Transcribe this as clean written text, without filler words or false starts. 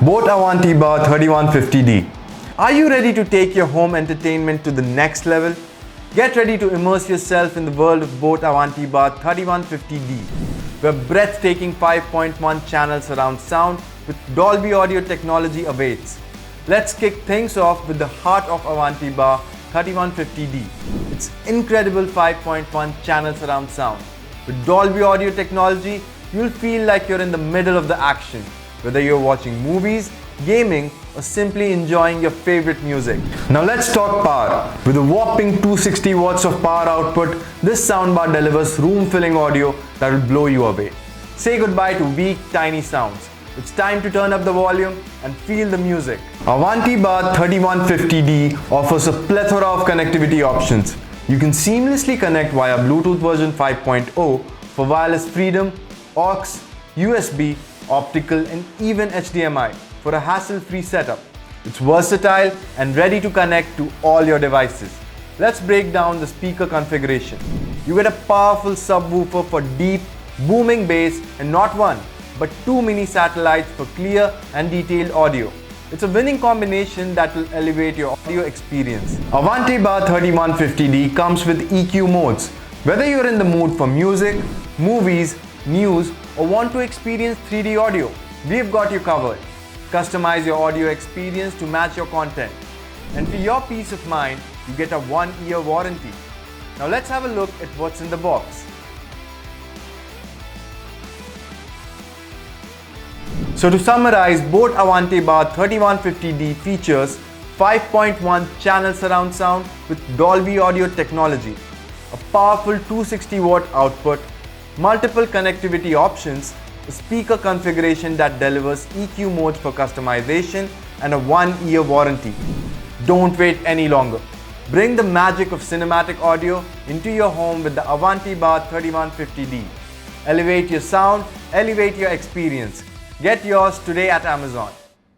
boAt Bar 3150D. Are you ready to take your home entertainment to the next level? Get ready to immerse yourself in the world of boAt Bar 3150D, where breathtaking 5.1 channel surround sound with Dolby audio technology awaits. Let's kick things off with the heart of Avanti Bar 3150D. Its incredible 5.1 channel surround sound. With Dolby audio technology, you'll feel like you're in the middle of the action, whether you're watching movies, gaming, or simply enjoying your favorite music. Now let's talk power. With a whopping 260 watts of power output, this soundbar delivers room-filling audio that will blow you away. Say goodbye to weak, tiny sounds. It's time to turn up the volume and feel the music. Avanti Bar 3150D offers a plethora of connectivity options. You can seamlessly connect via Bluetooth version 5.0 for wireless freedom, aux, USB, optical, and even HDMI for a hassle-free setup. It's versatile and ready to connect to all your devices. Let's break down the speaker configuration. You get a powerful subwoofer for deep, booming bass and not one, but two mini satellites for clear and detailed audio. It's a winning combination that will elevate your audio experience. Avanti Bar 3150D comes with EQ modes. Whether you're in the mood for music, movies, news, or want to experience 3D audio, we've got you covered. Customize your audio experience to match your content. And for your peace of mind, you get a 1-year warranty. Now let's have a look at what's in the box. So to summarize, boAt Avanti Bar 3150D features 5.1 channel surround sound with Dolby audio technology, a powerful 260 watt output, multiple connectivity options, a speaker configuration that delivers EQ modes for customization, and a 1-year warranty. Don't wait any longer. Bring the magic of cinematic audio into your home with the Avanti Bar 3150D. Elevate your sound, elevate your experience. Get yours today at Amazon.